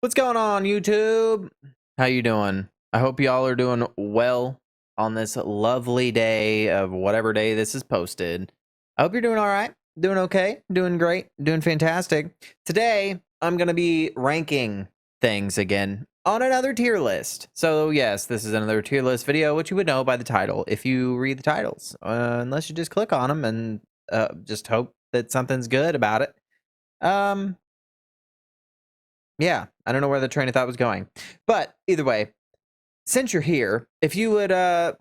What's going on, YouTube? How you doing? I hope y'all are doing well on this lovely day of whatever day this is posted. I hope you're doing all right, doing okay, doing great, doing fantastic. Today, I'm going to be ranking things again on another tier list. So, yes, this is another tier list video, which you would know by the title if you read the titles, unless you just click on them and just hope that something's good about it. Yeah, I don't know where the train of thought was going. But either way, since you're here, if you would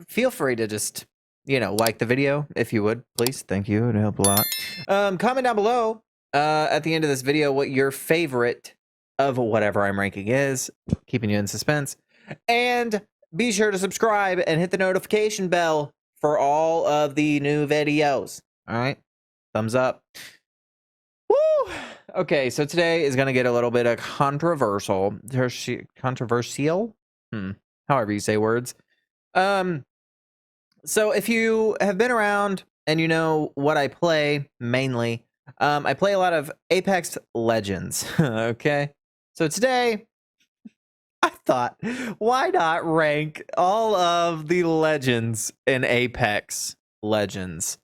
feel free to just, like the video, if you would, please. Thank you. It'd help a lot. Comment down below at the end of this video what your favorite of whatever I'm ranking is, keeping you in suspense. And be sure to subscribe and hit the notification bell for all of the new videos. All right? Thumbs up. Woo! Okay, so today is going to get a little bit of controversial. Controversial? However you say words. So if you have been around and you know what I play mainly, I play a lot of Apex Legends. Okay, so today I thought, why not rank all of the legends in Apex Legends?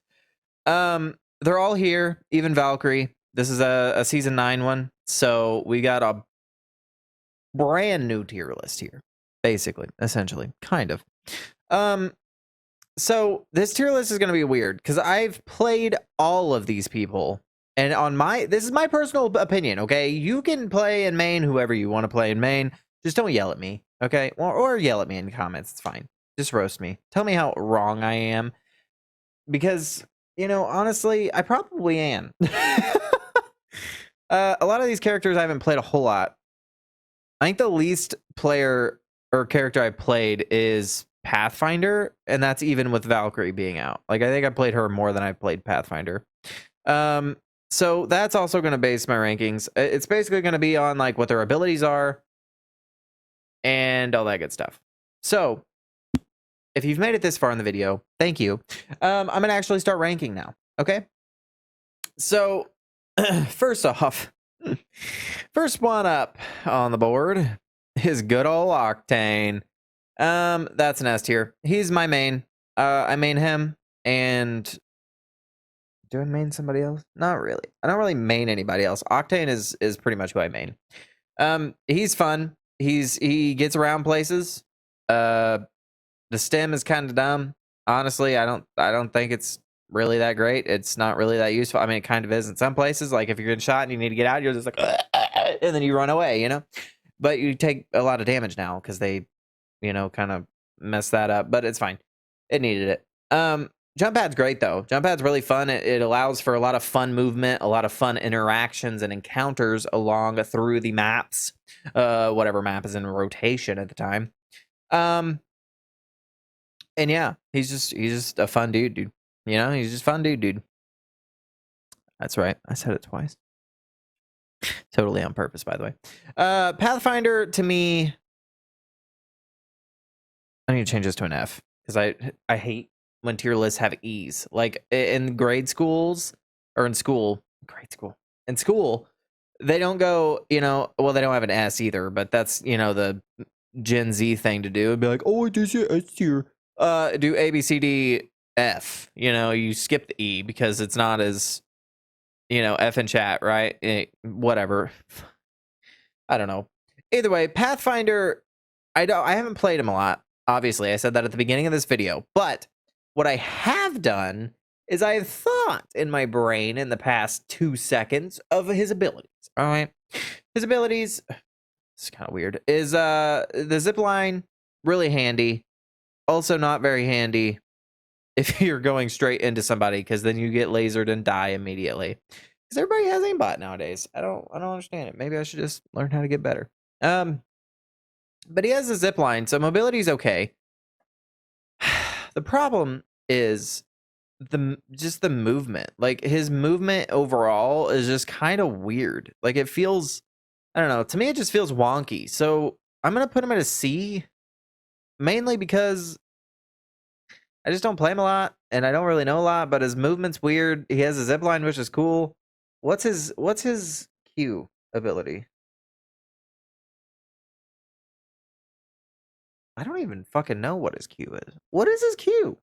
They're all here, even Valkyrie. This is a season 9 one, so we got a brand new tier list here, basically, essentially, kind of. So this tier list is going to be weird because I've played all of these people, and this is my personal opinion. Okay, you can play in main whoever you want to play in main. Just don't yell at me, okay? Or yell at me in the comments. It's fine. Just roast me. Tell me how wrong I am, because honestly, I probably am. A lot of these characters I haven't played a whole lot. I think the least player or character I played is Pathfinder, and that's even with Valkyrie being out. Like, I think I played her more than I played Pathfinder. So that's also going to base my rankings. It's basically going to be on like what their abilities are and all that good stuff. So if you've made it this far in the video, thank you. I'm going to actually start ranking now. Okay. So first off, first one up on the board is good old Octane. That's an S tier. He's my main. I main him, and do I main somebody else? Not really. I don't really main anybody else. Octane is pretty much who I main. He's fun. He gets around places. The stem is kind of dumb. Honestly, I don't think it's really that great. It's not really that useful. I mean, it kind of is in some places. Like if you're getting shot and you need to get out, you're just like, and then you run away, But you take a lot of damage now because they, kind of mess that up. But it's fine. It needed it. Jump pad's great though. Jump pad's really fun. It allows for a lot of fun movement, a lot of fun interactions and encounters along through the maps, whatever map is in rotation at the time. And yeah, he's just a fun dude. He's just fun dude. That's right. I said it twice. Totally on purpose, by the way. Pathfinder, to me, I need to change this to an F because I hate when tier lists have E's. Like in grade schools or in school, in school, they don't go, well, they don't have an S either, but that's, the Gen Z thing to do. It'd be like, oh, it is S tier. Do A, B, C, D, F. You skip the E because it's not as, F in chat, right? Whatever. I don't know. Either way, Pathfinder, I haven't played him a lot. Obviously, I said that at the beginning of this video. But what I have done is I've thought in my brain in the past 2 seconds of his abilities. All right. His abilities, it's kind of weird, is the zip line, really handy. Also not very handy if you're going straight into somebody, because then you get lasered and die immediately. Because everybody has aimbot nowadays. I don't understand it. Maybe I should just learn how to get better. But he has a zip line, so mobility's okay. The problem is just the movement. Like his movement overall is just kind of weird. Like it feels, I don't know. To me, it just feels wonky. So I'm gonna put him at a C, mainly because I just don't play him a lot, and I don't really know a lot. But his movement's weird. He has a zip line, which is cool. What's his Q ability? I don't even fucking know what his Q is. What is his Q?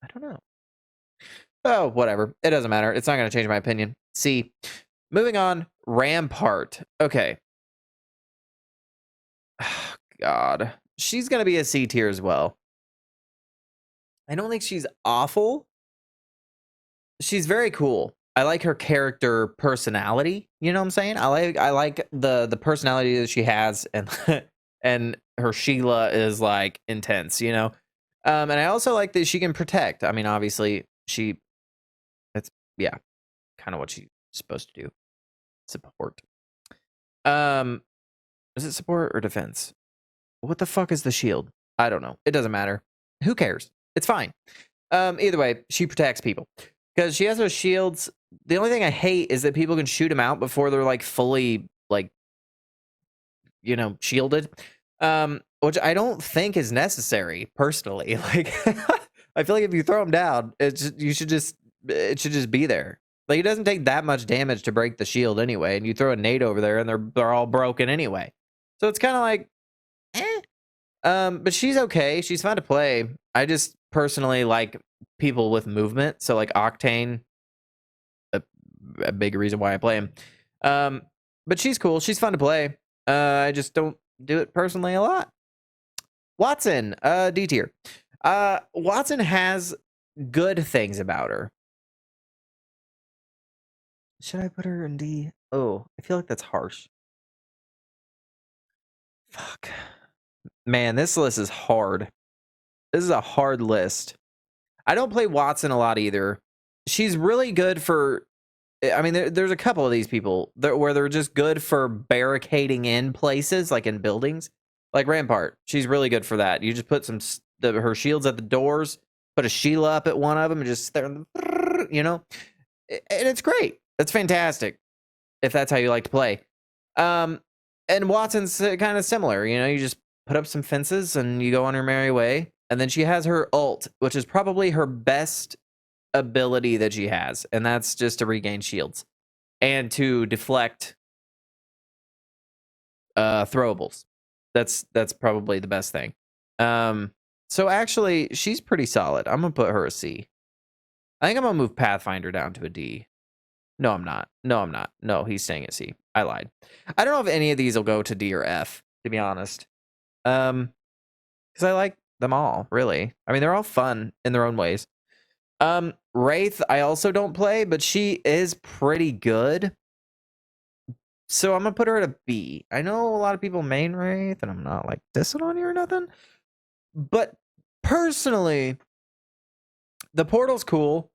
I don't know. Oh, whatever. It doesn't matter. It's not going to change my opinion. C. Moving on. Rampart. Okay. God. She's going to be a C tier as well. I don't think she's awful. She's very cool. I like her character personality. You know what I'm saying? I like the personality that she has, and and her Sheila is like intense, you know? And I also like that she can protect. I mean, obviously, that's, yeah, kind of what she's supposed to do. Support. Um, is it support or defense? What the fuck is the shield? I don't know. It doesn't matter. Who cares? It's fine. Either way, she protects people because she has those shields. The only thing I hate is that people can shoot them out before they're like fully like, you know, shielded. Which I don't think is necessary personally. Like, I feel like if you throw them down, it should just be there. Like, it doesn't take that much damage to break the shield anyway, and you throw a nade over there, and they're all broken anyway. So it's kind of like, eh. But she's okay. She's fun to play. I just personally like people with movement. So like Octane, a big reason why I play him. But she's cool. She's fun to play. I just don't do it personally a lot. Watson, D tier. Watson has good things about her. Should I put her in D? Oh, I feel like that's harsh. Fuck. Man, this list is hard. This is a hard list. I don't play Watson a lot either. She's really good for, I mean, there's a couple of these people where they're just good for barricading in places, like in buildings. Like Rampart, she's really good for that. You just put her shields at the doors, put a Sheila up at one of them, and just there, you know, and it's great. It's fantastic if that's how you like to play. And Watson's kind of similar. You know, you just put up some fences and you go on your merry way. And then she has her ult, which is probably her best ability that she has, and that's just to regain shields and to deflect throwables. That's probably the best thing. So actually, she's pretty solid. I'm gonna put her a C. I think I'm gonna move Pathfinder down to a D. No, I'm not. No, I'm not. No, he's staying at C. I lied. I don't know if any of these will go to D or F, to be honest. Because I like them all, really. I mean, they're all fun in their own ways. Wraith, I also don't play, but she is pretty good. So I'm gonna put her at a B. I know a lot of people main Wraith, and I'm not like dissing on you or nothing. But personally, the portal's cool.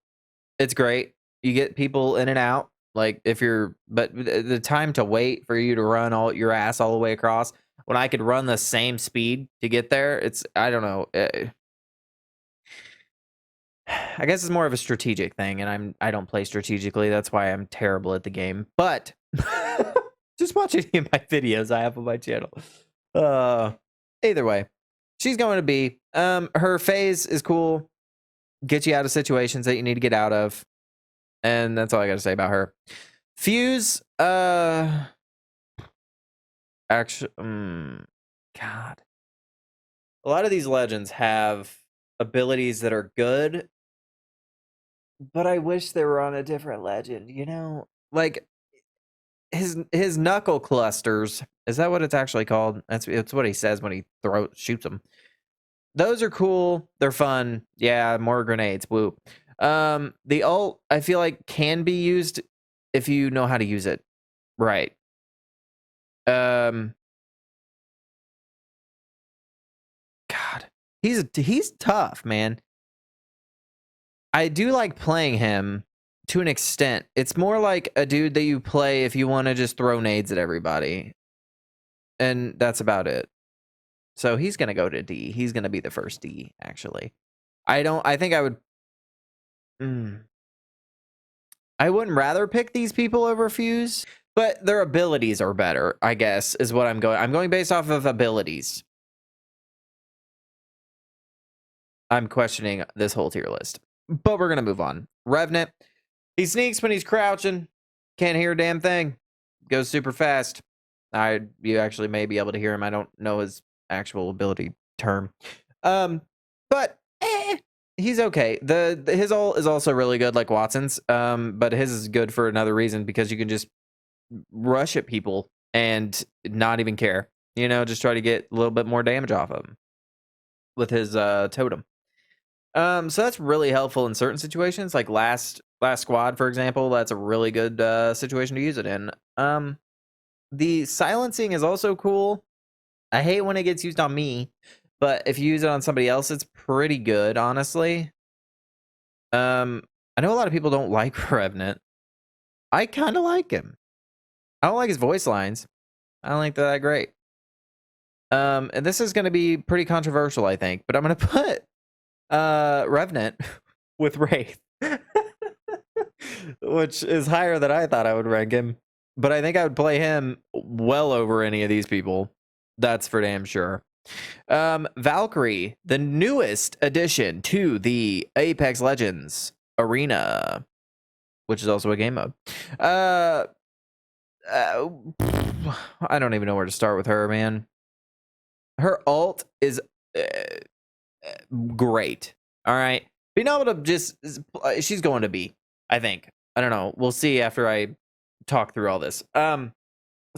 It's great. You get people in and out. Like but the time to wait for you to run your ass all the way across when I could run the same speed to get there, I don't know. I guess it's more of a strategic thing, and I don't play strategically. That's why I'm terrible at the game. But just watch any of my videos I have on my channel. Either way, she's going to be. Her phase is cool. Get you out of situations that you need to get out of. And that's all I got to say about her. Fuse, actually, God. A lot of these legends have abilities that are good, but I wish they were on a different legend, you know? Like, his knuckle clusters, is that what it's actually called? It's what he says when he shoots them. Those are cool. They're fun. Yeah, more grenades. Woo. The ult, I feel like, can be used if you know how to use it. Right. God. He's tough, man. I do like playing him to an extent. It's more like a dude that you play if you want to just throw nades at everybody. And that's about it. So he's going to go to D. He's going to be the first D, actually. I think I would... I wouldn't rather pick these people over Fuse, but their abilities are better, I guess, is what I'm going. I'm going based off of abilities. I'm questioning this whole tier list, but we're going to move on. Revenant. He sneaks when he's crouching. Can't hear a damn thing. Goes super fast. You actually may be able to hear him. I don't know his actual ability term. But he's okay. His ult is also really good, like Watson's. But his is good for another reason because you can just rush at people and not even care. You know, just try to get a little bit more damage off of him with his totem. So that's really helpful in certain situations, like last squad, for example. That's a really good situation to use it in. The silencing is also cool. I hate when it gets used on me, but if you use it on somebody else, it's pretty good, honestly. I know a lot of people don't like Revenant. I kind of like him. I don't like his voice lines. I don't think they're that great. And this is going to be pretty controversial, I think, but I'm going to put Revenant with Wraith, which is higher than I thought I would rank him. But I think I would play him well over any of these people. That's for damn sure. Valkyrie, the newest addition to the Apex Legends arena, which is also a game mode. I don't even know where to start with her, man. Her ult is great. All right. Being able to just, she's going to be, I think. I don't know. We'll see after I talk through all this. So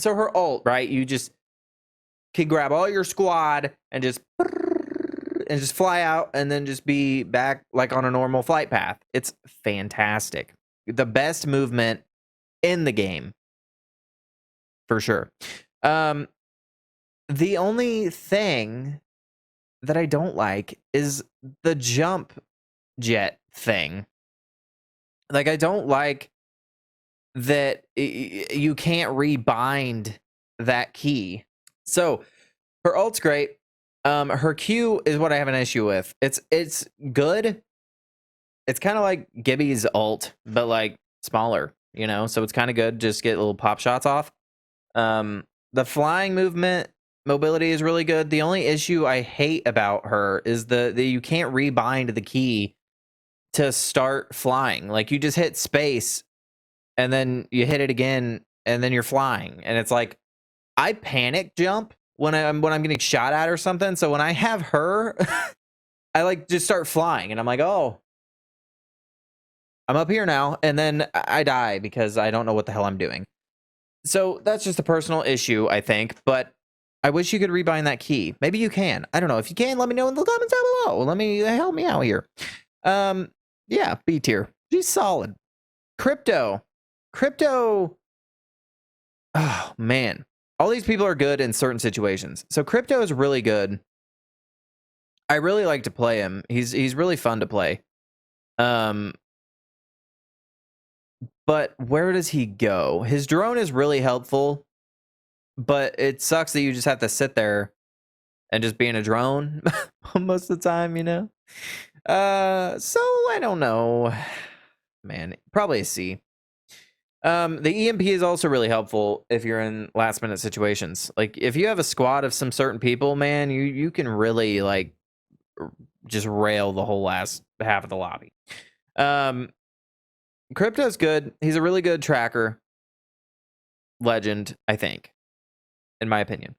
her ult, right? You just can grab all your squad and just fly out and then just be back like on a normal flight path. It's fantastic. The best movement in the game. For sure. The only thing that I don't like is the jump jet thing. Like, I don't like that you can't rebind that key. So her ult's great. Her Q is what I have an issue with. It's good. It's kind of like Gibby's ult, but like smaller, you know? So it's kind of good. Just get little pop shots off. The flying mobility is really good. The only issue I hate about her is the you can't rebind the key to start flying. Like, you just hit space and then you hit it again and then you're flying. And it's like, I panic jump when I'm getting shot at or something. So when I have her, I like just start flying and I'm like, oh, I'm up here now. And then I die because I don't know what the hell I'm doing. So that's just a personal issue, I think. But I wish you could rebind that key. Maybe you can. I don't know. If you can, let me know in the comments down below. Help me out here. Yeah, B tier. She's solid. Crypto. Oh man. All these people are good in certain situations. So Crypto is really good. I really like to play him. He's really fun to play. But where does he go? His drone is really helpful, but it sucks that you just have to sit there and just be in a drone most of the time, you know? So I don't know. Man, probably a C. The EMP is also really helpful if you're in last minute situations. Like, if you have a squad of some certain people, man, you can really like just rail the whole last half of the lobby. Crypto's good. He's a really good tracker. Legend, I think, in my opinion.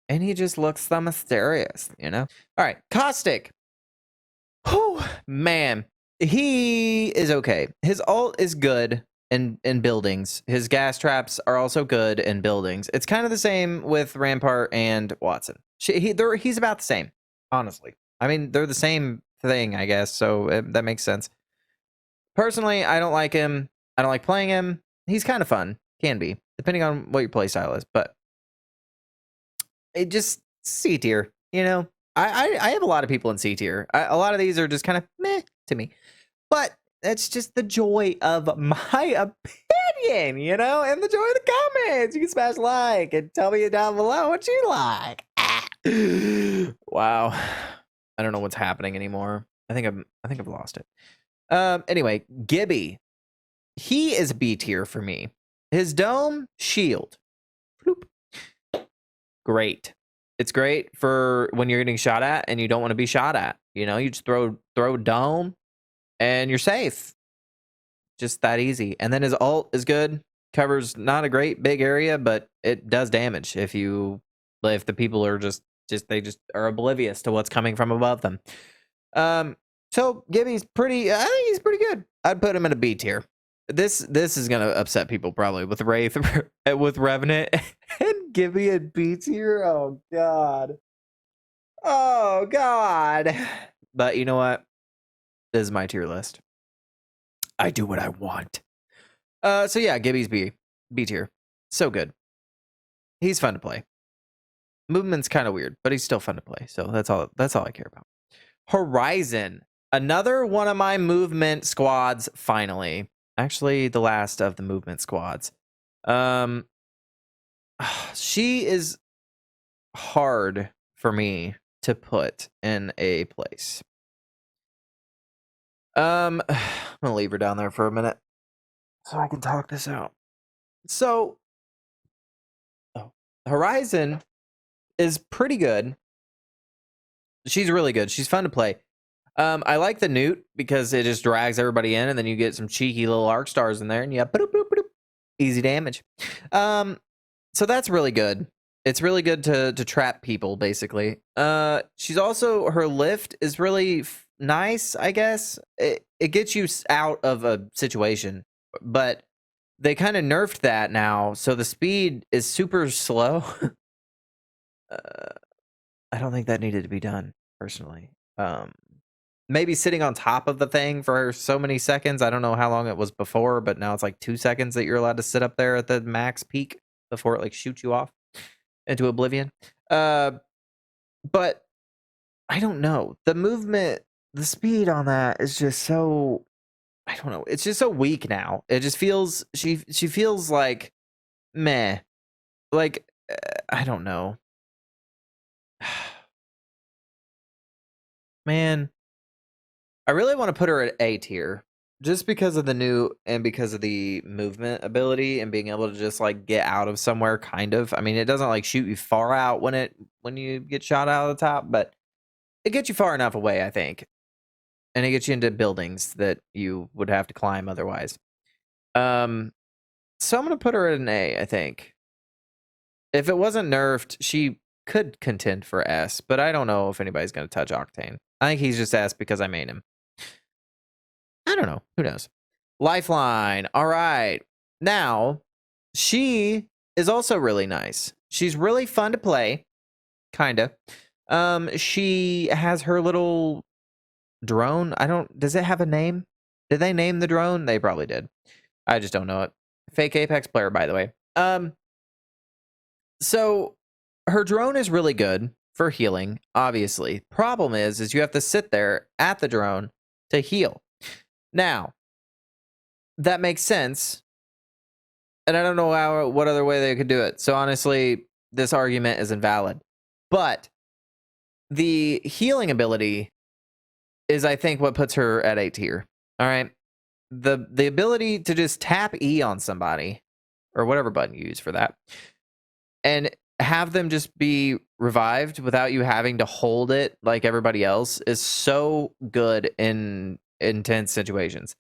And he just looks so mysterious, you know? All right, Caustic. Oh, man. He is okay. His ult is good in buildings. His gas traps are also good in buildings. It's kind of the same with Rampart and Watson. He's about the same, honestly. I mean, they're the same thing, I guess, so that makes sense. Personally, I don't like him. I don't like playing him. He's kind of fun. Can be, depending on what your play style is, but it just C tier, you know? I have a lot of people in C tier. A lot of these are just kind of meh to me. But that's just the joy of my opinion, you know? And the joy of the comments. You can smash like and tell me down below what you like. Wow. I don't know what's happening anymore. I think I've lost it. Anyway, Gibby. He is B tier for me. His dome, shield. Bloop. Great. It's great for when you're getting shot at and you don't want to be shot at. You know, you just throw a dome and you're safe. Just that easy. And then his ult is good. Covers not a great big area, but it does damage if the people are they just are oblivious to what's coming from above them. So Gibby's pretty. I think he's pretty good. I'd put him in a B tier. This is gonna upset people probably with Wraith with Revenant and Gibby a B tier. Oh god. Oh god. But you know what? This is my tier list. I do what I want. So yeah, Gibby's B tier. So good. He's fun to play. Movement's kind of weird, but he's still fun to play. So that's all I care about. Horizon. Another one of my movement squads, finally. Actually, the last of the movement squads. She is hard for me to put in a place. I'm gonna leave her down there for a minute so I can talk this out. So, Horizon is pretty good. She's really good. She's fun to play. I like the Newt because it just drags everybody in, and then you get some cheeky little arc stars in there, and you have easy damage. So that's really good. It's really good to trap people, basically. She's also, her lift is really nice, I guess. It gets you out of a situation, but they kind of nerfed that now, so the speed is super slow. I don't think that needed to be done, personally. Maybe sitting on top of the thing for so many seconds. I don't know how long it was before, but now it's like 2 seconds that you're allowed to sit up there at the max peak before it like shoots you off into oblivion. But I don't know. The movement, the speed on that is just so, I don't know. It's just so weak now. It just feels, she feels like meh. Like, I don't know. Man, I really want to put her at A tier just because of the new and because of the movement ability and being able to just like get out of somewhere kind of. I mean, it doesn't like shoot you far out when you get shot out of the top, but it gets you far enough away, I think. And it gets you into buildings that you would have to climb otherwise. So I'm going to put her at an A, I think. If it wasn't nerfed, she could contend for S, but I don't know if anybody's going to touch Octane. I think he's just S because I made him. I don't know. Who knows? Lifeline. All right. Now, she is also really nice. She's really fun to play. Kinda. She has her little drone. Does it have a name? Did they name the drone? They probably did. I just don't know it. Fake Apex player, by the way. So her drone is really good for healing, obviously. Problem is you have to sit there at the drone to heal. Now, that makes sense. And I don't know what other way they could do it. So honestly, this argument is invalid. But the healing ability is, I think, what puts her at A tier. All right. The ability to just tap E on somebody, or whatever button you use for that, and have them just be revived without you having to hold it like everybody else is so good in intense situations.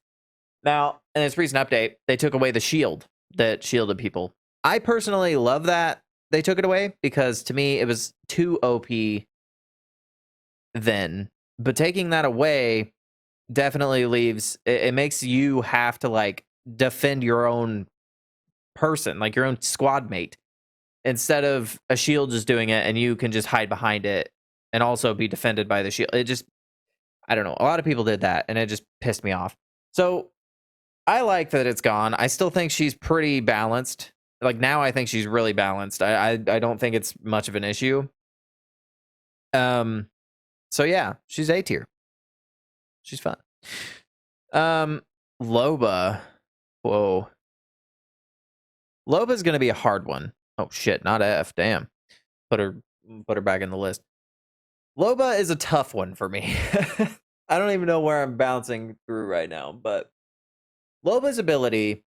Now, in this recent update, they took away the shield that shielded people. I personally love that they took it away because to me it was too OP then. But taking that away definitely leaves it makes you have to like defend your own person, like your own squad mate, instead of a shield just doing it and you can just hide behind it and also be defended by the shield. It just, I don't know. A lot of people did that and it just pissed me off. So I like that it's gone. I still think she's pretty balanced. Like now I think she's really balanced. I don't think it's much of an issue. So yeah, she's A tier. She's fun. Loba. Whoa. Loba's gonna be a hard one. Oh shit, not F. Damn. Put her back in the list. Loba is a tough one for me. I don't even know where I'm bouncing through right now, but Loba's ability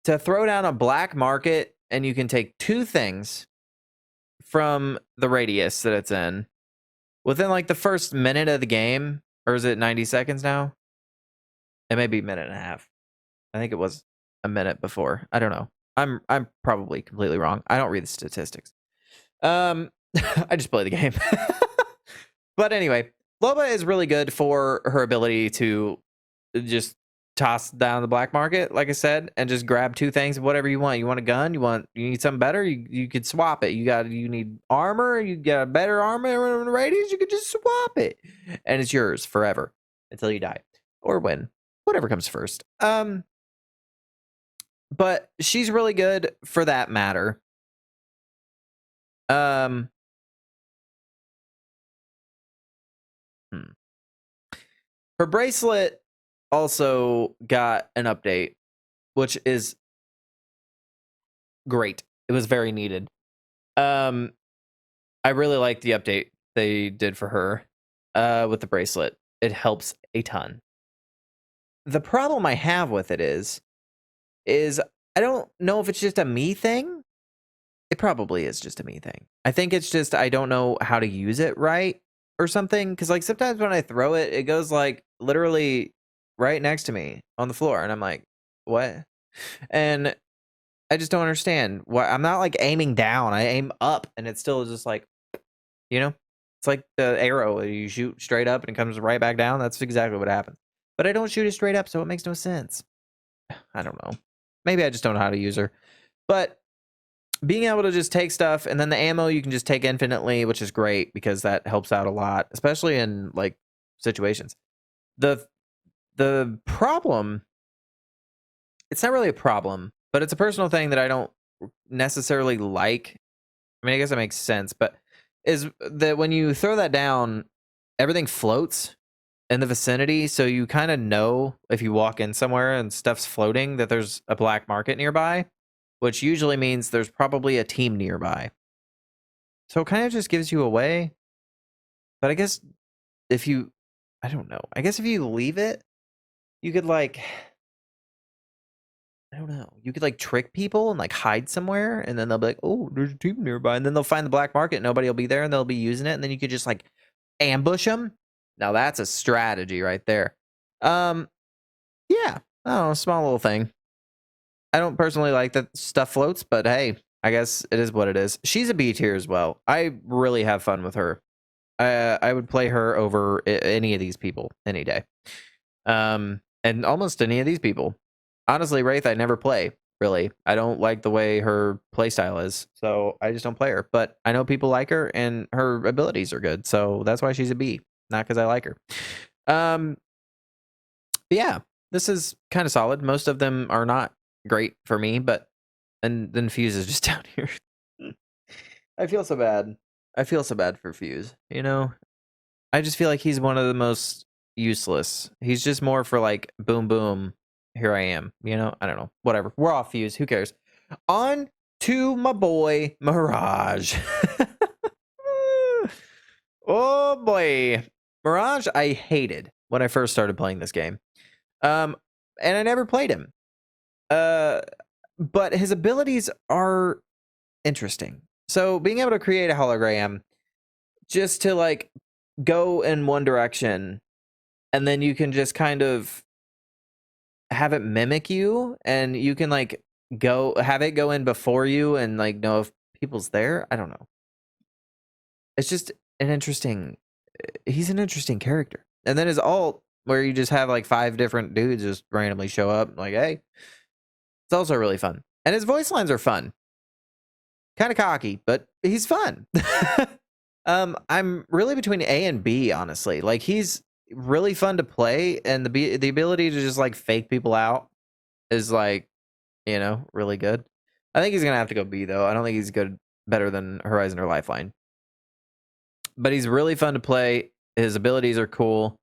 to throw down a black market and you can take 2 things from the radius that it's in within like the first minute of the game, or is it 90 seconds now? It may be a minute and a half. I think it was a minute before. I don't know. I'm probably completely wrong. I don't read the statistics. I just play the game. But anyway, Loba is really good for her ability to just toss down the black market, like I said, and just grab two things of whatever you want. You want a gun? You need something better? You could swap it. You need armor, you get a better armor radius, you could just swap it. And it's yours forever until you die. Or win. Whatever comes first. But she's really good for that matter. Hmm. Her bracelet also got an update, which is great. It was very needed. I really like the update they did for her with the bracelet. It helps a ton. The problem I have with it is I don't know if it's just a me thing. It probably is just a me thing. I think it's just I don't know how to use it right or something. Because like sometimes when I throw it, it goes like literally right next to me on the floor, and I'm like, what? And I just don't understand why. I'm not like aiming down. I aim up, and it's still just like, you know, it's like the arrow. You shoot straight up and it comes right back down. That's exactly what happens. But I don't shoot it straight up, so it makes no sense. I don't know. Maybe I just don't know how to use her. But being able to just take stuff, and then the ammo you can just take infinitely, which is great because that helps out a lot, especially in like situations. The problem, it's not really a problem, but it's a personal thing that I don't necessarily like. I mean, I guess that makes sense, but is that when you throw that down, everything floats in the vicinity, so you kind of know if you walk in somewhere and stuff's floating that there's a black market nearby, which usually means there's probably a team nearby. So it kind of just gives you away. But I guess if you, I don't know. I guess if you leave it, you could like, I don't know. You could like trick people and like hide somewhere, and then they'll be like, "Oh, there's a team nearby," and then they'll find the black market. Nobody will be there, and they'll be using it, and then you could just like ambush them. Now that's a strategy right there. Um, yeah, I don't know, small little thing. I don't personally like that stuff floats, but hey, I guess it is what it is. She's a B tier as well. I really have fun with her. I would play her over any of these people any day. And almost any of these people. Honestly, Wraith, I never play, really. I don't like the way her playstyle is, so I just don't play her. But I know people like her, and her abilities are good, so that's why she's a B, not because I like her. Yeah, this is kind of solid. Most of them are not great for me, but and then Fuse is just down here. I feel so bad. I feel so bad for Fuse, you know? I just feel like he's one of the most useless. He's just more for like boom boom. Here I am. You know, I don't know. Whatever. We're off Fuse. Who cares? On to my boy Mirage. Oh boy. Mirage I hated when I first started playing this game. And I never played him. But his abilities are interesting. So being able to create a hologram just to like go in one direction, and then you can just kind of have it mimic you, and you can like go have it go in before you and like know if people's there. I don't know. It's just an interesting he's an interesting character. And then his alt where you just have like 5 different dudes just randomly show up like, "Hey." It's also really fun. And his voice lines are fun. Kind of cocky, but he's fun. I'm really between A and B, honestly. Like he's really fun to play, and the ability to just like fake people out is like, you know, really good. I think he's gonna have to go B though. I don't think he's good better than Horizon or Lifeline. But he's really fun to play. His abilities are cool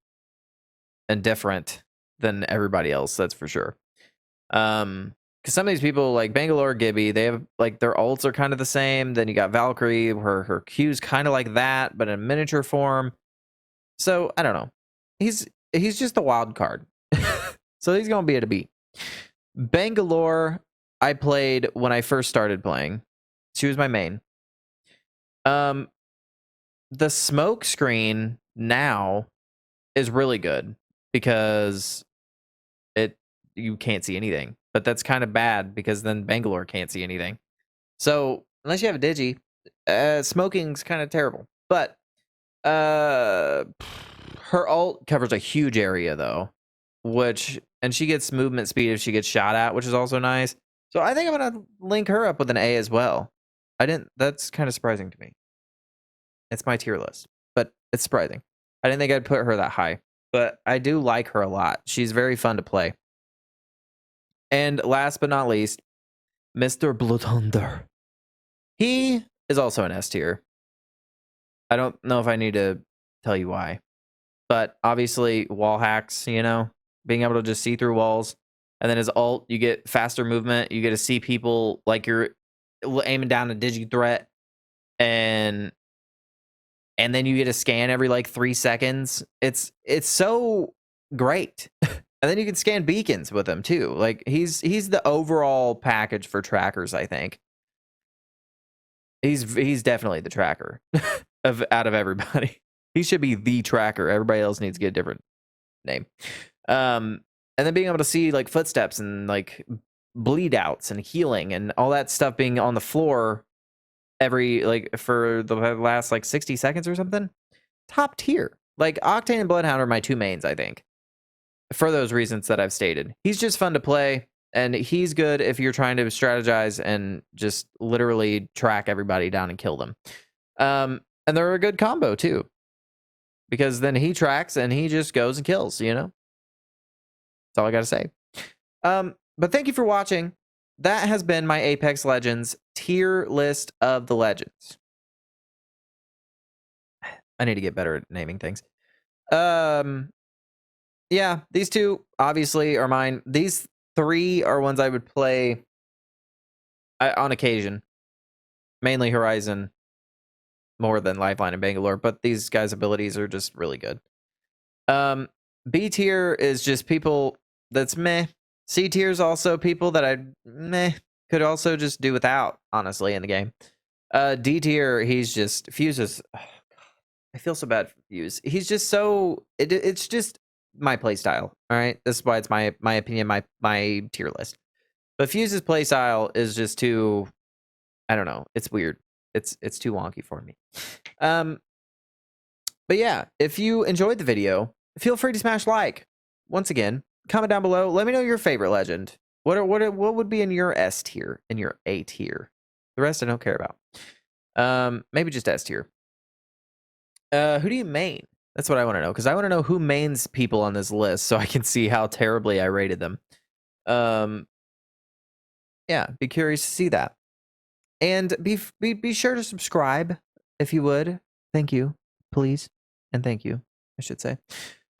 and different than everybody else, that's for sure. Because some of these people like Bangalore, Gibby, they have like their ults are kind of the same. Then you got Valkyrie, her Q's kind of like that, but in miniature form. So I don't know. He's just a wild card. So he's gonna be at a B. Bangalore, I played when I first started playing. She was my main. The smoke screen now is really good because you can't see anything. but that's kind of bad because then Bangalore can't see anything. So unless you have a digi, smoking's kind of terrible. But uh, her ult covers a huge area though, and she gets movement speed if she gets shot at, which is also nice. So I think I'm gonna link her up with an A as well. I didn't. That's kind of surprising to me. It's my tier list, but it's surprising. I didn't think I'd put her that high, but I do like her a lot. She's very fun to play. And last but not least, Mr. Bloodhunder. He is also an S tier. I don't know if I need to tell you why, but obviously wall hacks, being able to just see through walls. And then his ult, you get faster movement. You get to see people like you're aiming down a digi threat, and then you get a scan every like 3 seconds. It's so great. And then you can scan beacons with him too. Like he's the overall package for trackers, I think. He's definitely the tracker out of everybody. He should be the tracker. Everybody else needs to get a different name. And then being able to see like footsteps and like bleed outs and healing and all that stuff being on the floor for the last like 60 seconds or something. Top tier. Like Octane and Bloodhound are my two mains, I think. For those reasons that I've stated. He's just fun to play, and he's good if you're trying to strategize and just literally track everybody down and kill them. And they're a good combo too, because then he tracks and he just goes and kills, That's all I gotta say. But thank you for watching. That has been my Apex Legends tier list of the legends. I need to get better at naming things. Yeah, these two obviously are mine. These three are ones I would play on occasion. Mainly Horizon, more than Lifeline and Bangalore, but these guys' abilities are just really good. B tier is just people that's meh. C tier is also people that I could also just do without, honestly, in the game. D tier, he's just Fuses. Oh, I feel so bad for Fuse. He's just so it's just my play style. All right, this is why it's my opinion, my tier list. But Fuse's play style is just too. I don't know. It's weird. It's too wonky for me. But yeah, if you enjoyed the video, feel free to smash like. Once again, comment down below. Let me know your favorite legend. What would be in your S tier, in your A tier? The rest I don't care about. Maybe just S tier. Who do you main? That's what I want to know, because I want to know who mains people on this list so I can see how terribly I rated them. Yeah, be curious to see that. And be sure to subscribe if you would. Thank you, please. And thank you, I should say.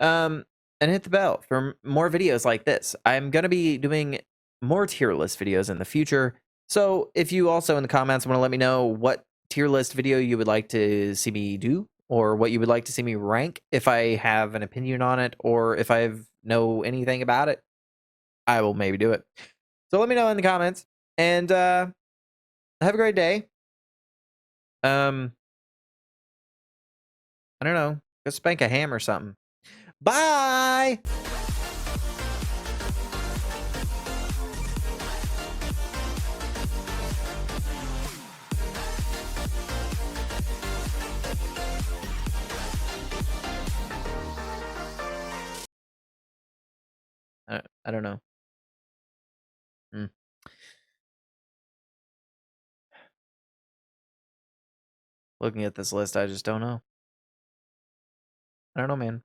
And hit the bell for more videos like this. I'm going to be doing more tier list videos in the future. So if you also in the comments want to let me know what tier list video you would like to see me do, or what you would like to see me rank, if I have an opinion on it, or if I know anything about it, I will maybe do it. So let me know in the comments. And have a great day. I don't know. Go spank a ham or something. Bye! I don't know. Looking at this list, I just don't know. I don't know, man.